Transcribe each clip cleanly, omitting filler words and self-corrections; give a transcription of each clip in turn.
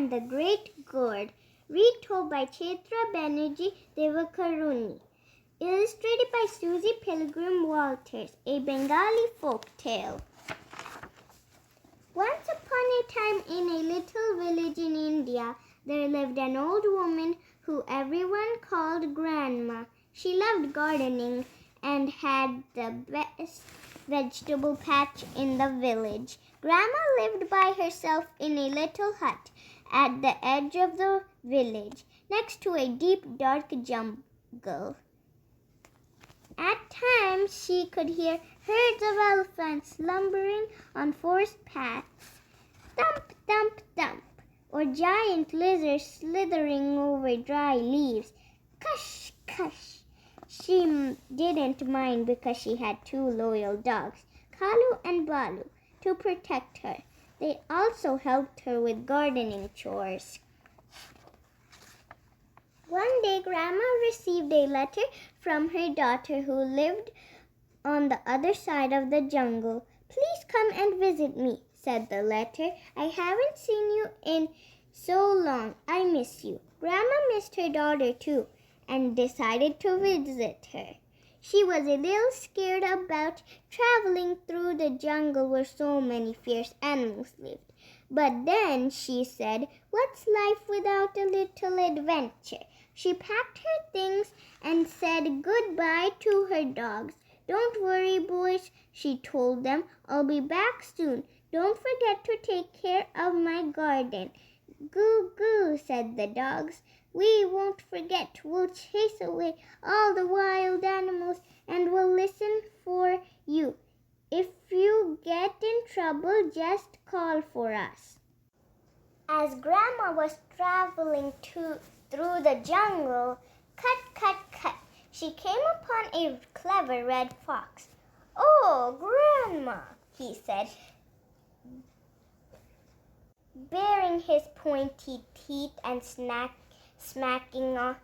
and the Great Gourd, retold by Chetra Banerjee Devakaruni. Illustrated by Susie Pilgrim Walters, a Bengali folk tale. Once upon a time in a little village in India, there lived an old woman who everyone called Grandma. She loved gardening and had the best vegetable patch in the village. Grandma lived by herself in a little hut at the edge of the village, next to a deep, dark jungle. At times, she could hear herds of elephants lumbering on forest paths, thump, thump, thump, or giant lizards slithering over dry leaves. Cush, cush. She didn't mind because she had two loyal dogs, Kalu and Balu, to protect her. They also helped her with gardening chores. One day, Grandma received a letter from her daughter who lived on the other side of the jungle. "Please come and visit me," said the letter. "I haven't seen you in so long. I miss you." Grandma missed her daughter too and decided to visit her. She was a little scared about traveling through the jungle where so many fierce animals lived. But then she said, "What's life without a little adventure?" She packed her things and said goodbye to her dogs. "Don't worry, boys," she told them. "I'll be back soon. Don't forget to take care of my garden." "Goo, goo," said the dogs. "We won't forget. We'll chase away all the wild animals and we'll listen for you. If you get in trouble, just call for us." As Grandma was traveling through the jungle, cut, cut, cut, she came upon a clever red fox. "Oh, Grandma," he said, baring his pointy teeth and smacking on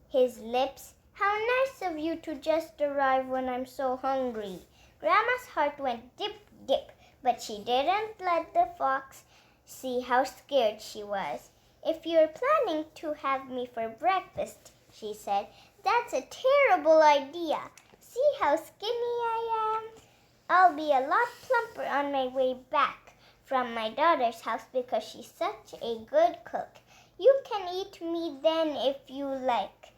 his lips. "How nice of you to just arrive when I'm so hungry." Grandma's heart went dip, dip, but she didn't let the fox see how scared she was. "If you're planning to have me for breakfast," she said, "that's a terrible idea. See how skinny I am? I'll be a lot plumper on my way back from my daughter's house because she's such a good cook. You can eat me then if you like."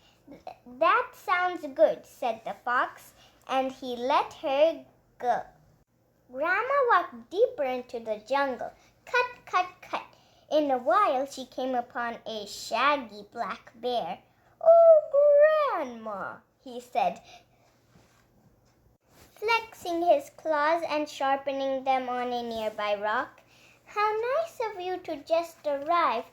"That sounds good," said the fox, and he let her go. Grandma walked deeper into the jungle. Cut, cut, cut. In a while, she came upon a shaggy black bear. "Oh, Grandma," he said, flexing his claws and sharpening them on a nearby rock. "How nice of you to just arrive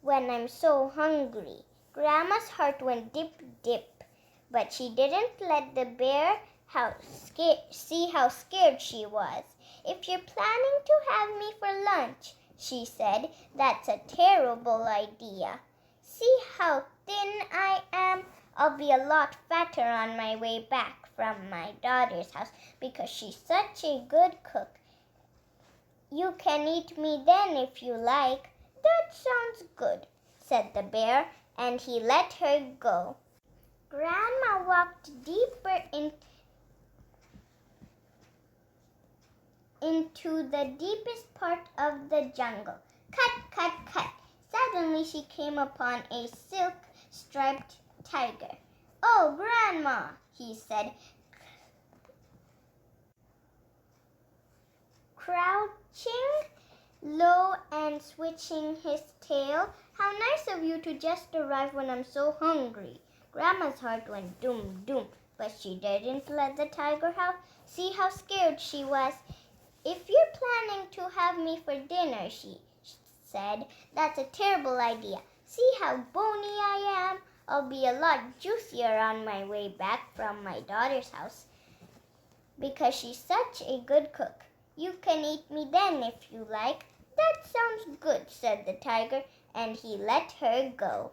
when I'm so hungry." Grandma's heart went dip, dip, but she didn't let the bear see how scared she was. "If you're planning to have me for lunch," she said, "that's a terrible idea. See how thin I am? I'll be a lot fatter on my way back from my daughter's house because she's such a good cook. You can eat me then if you like." "That sounds good," said the bear, and he let her go. Grandma walked deeper into the deepest part of the jungle. Cut, cut, cut. Suddenly she came upon a silk-striped tiger. "Oh, Grandma," he said, crouching low and switching his tail. "How nice of you to just arrive when I'm so hungry." Grandma's heart went doom, doom, but she didn't let the tiger see how scared she was. "If you're planning to have me for dinner," she said, "that's a terrible idea. See how bony I am? I'll be a lot juicier on my way back from my daughter's house because she's such a good cook. You can eat me then if you like." "That sounds good," said the tiger, and he let her go.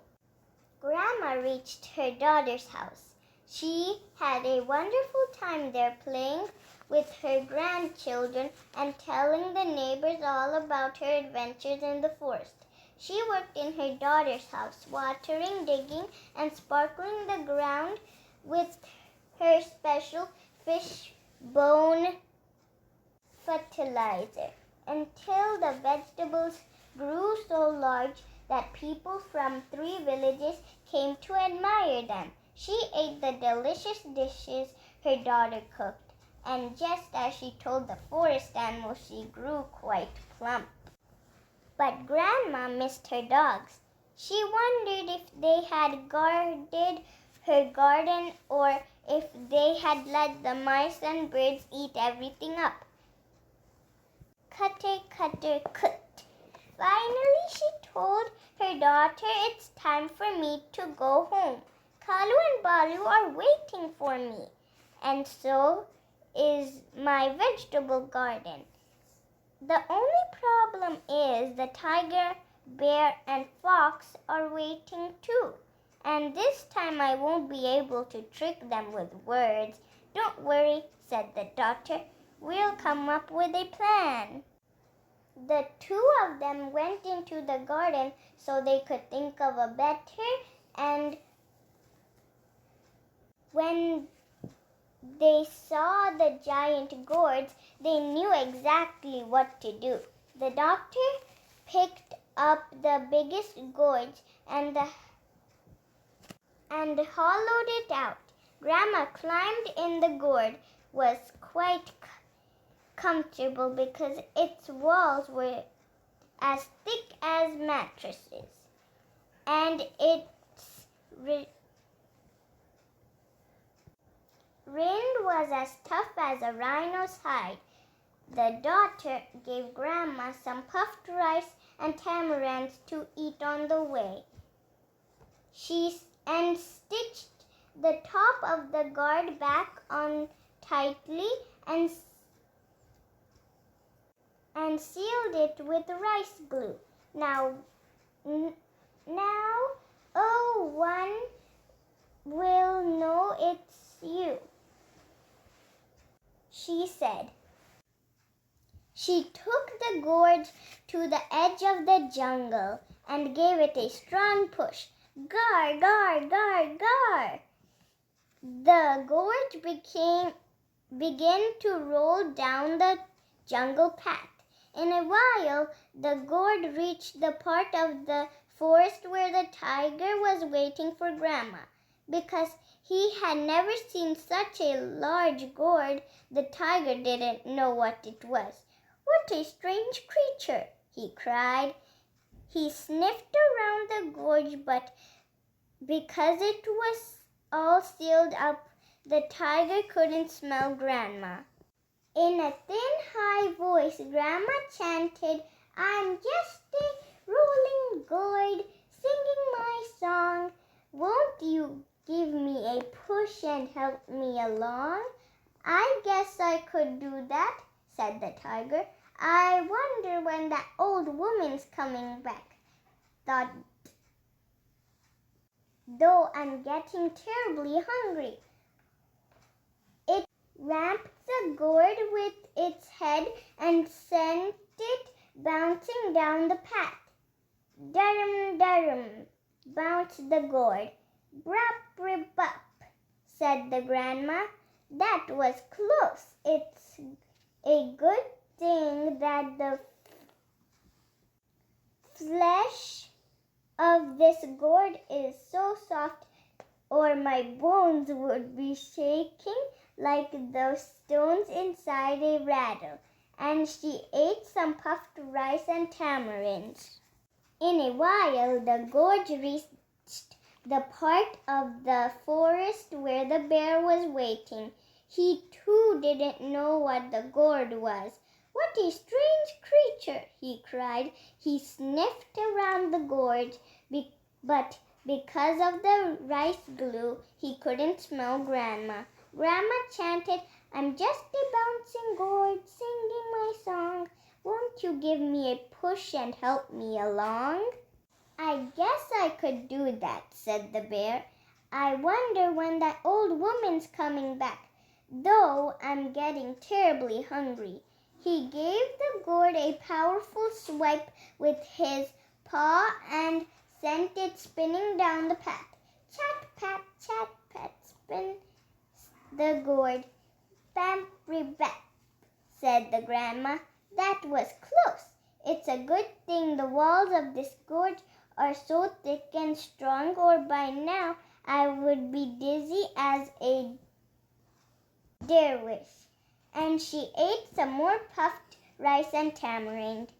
Grandma reached her daughter's house. She had a wonderful time there, playing with her grandchildren and telling the neighbors all about her adventures in the forest. She worked in her daughter's house, watering, digging, and sparkling the ground with her special fish bone fertilizer until the vegetables grew so large that people from 3 villages came to admire them. She ate the delicious dishes her daughter cooked, and just as she told the forest animals, she grew quite plump. But Grandma missed her dogs. She wondered if they had guarded her garden or if they had let the mice and birds eat everything up. Cutter, cutter, cut. Finally, she told her daughter, "It's time for me to go home. Kalu and Balu are waiting for me, and so is my vegetable garden. The only problem is the tiger, bear, and fox are waiting too. And this time I won't be able to trick them with words." "Don't worry," said the daughter. "We'll come up with a plan." The 2 of them went into the garden so they could think of a better, and when they saw the giant gourds, they knew exactly what to do. The doctor picked up the biggest gourd and hollowed it out. Grandma climbed in. The gourd was quite comfortable because its walls were as thick as mattresses, and its rind was as tough as a rhino's hide. The daughter gave Grandma some puffed rice and tamarinds to eat on the way. She stitched the top of the gourd back on tightly and sealed it with rice glue. Now, one will know it's you," she said. She took the gourd to the edge of the jungle and gave it a strong push. Gar, gar, gar, gar! The gourd began to roll down the jungle path. In a while, the gourd reached the part of the forest where the tiger was waiting for Grandma. Because he had never seen such a large gourd, the tiger didn't know what it was. "What a strange creature!" he cried. He sniffed around the gourd, but because it was all sealed up, the tiger couldn't smell Grandma. In a thin, high voice, Grandma chanted, "I'm just a rolling gourd, singing my song. Won't you give me a push and help me along?" "I guess I could do that," said the tiger. "I wonder when that old woman's coming back, though I'm getting terribly hungry." It ramped the gourd with its head and sent it bouncing down the path. "Darum, darum," bounced the gourd. "Brap, brip, up," said the Grandma. "That was close. It's a good thing that the flesh of this gourd is so soft, or my bones would be shaking like those stones inside a rattle." And she ate some puffed rice and tamarinds. In a while, the gourd reached the part of the forest where the bear was waiting. He too didn't know what the gourd was. "What a strange creature!" he cried. He sniffed around the gourd, but because of the rice glue, he couldn't smell Grandma. Grandma chanted, "I'm just a bouncing gourd, singing my song. Won't you give me a push and help me along?" "I guess I could do that," said the bear. "I wonder when that old woman's coming back, though I'm getting terribly hungry." He gave the gourd a powerful swipe with his paw and sent it spinning down the path. Chat, pat, spin the gourd. Bam, bap, said the grandma. That was close. It's a good thing the walls of this gorge are so thick and strong, or by now I would be dizzy as a dervish. And she ate some more puffed rice and tamarind.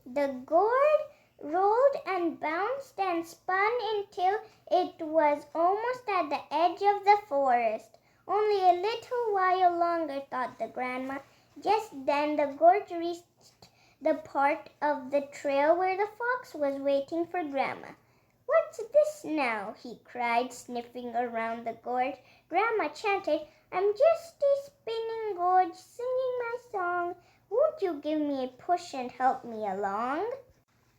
The gourd rolled and bounced and spun until it was almost at the edge of the forest. Only a little while longer, thought the grandma. Just then the gourd reached the part of the trail where the fox was waiting for Grandma. What's this now? He cried, sniffing around the gorge. Grandma chanted, I'm just a spinning gorge, singing my song. Won't you give me a push and help me along?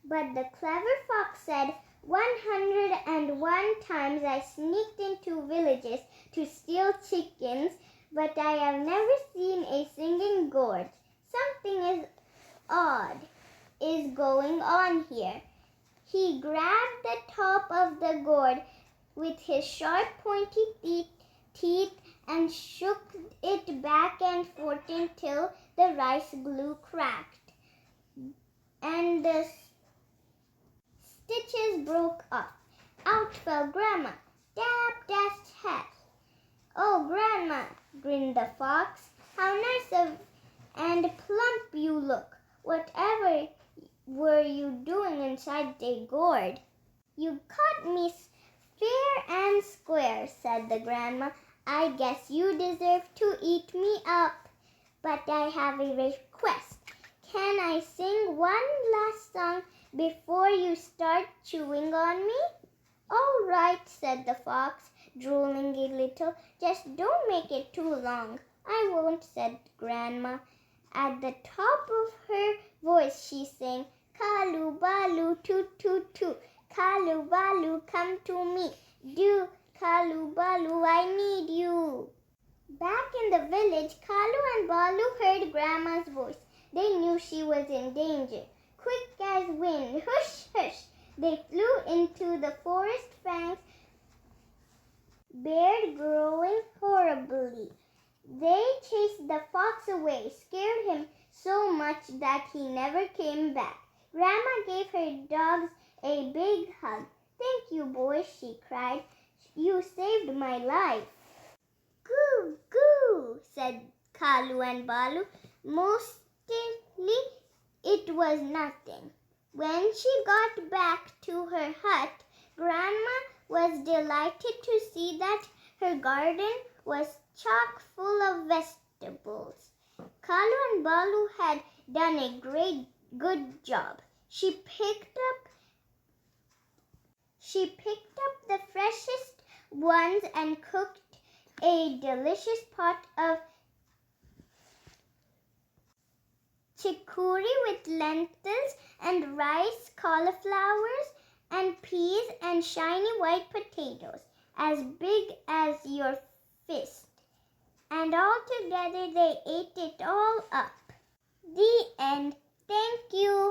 But the clever fox said, 101 times I sneaked into villages to steal chickens, but I have never seen a singing gorge. Something odd is going on here. He grabbed the top of the gourd with his sharp pointy teeth and shook it back and forth until the rice glue cracked and the stitches broke off. Out fell Grandma. Dab dashed hat. Oh, Grandma, grinned the fox, how nice and plump you look. Whatever were you doing inside the gourd? You caught me fair and square, said the grandma. I guess you deserve to eat me up. But I have a request. Can I sing one last song before you start chewing on me? All right, said the fox, drooling a little. Just don't make it too long. I won't, said Grandma. At the top of her voice she sang, Kalu balu toot toot toot, Kalu balu come to me, do, Kalu balu I need you. Back in the village, Kalu and Balu heard Grandma's voice. They knew she was in danger. Quick as wind, hush, hush, they flew into the forest fangs, beard growing horribly. They chased the fox away, scared him so much that he never came back. Grandma gave her dogs a big hug. Thank you, boys, she cried. You saved my life. Goo, goo, said Kalu and Balu. Mostly it was nothing. When she got back to her hut, Grandma was delighted to see that her garden was chock full of vegetables. Kalu and Balu had done a good job. She picked up the freshest ones and cooked a delicious pot of chicory with lentils and rice, cauliflowers and peas and shiny white potatoes as big as your fist. And all together they ate it all up. The end. Thank you.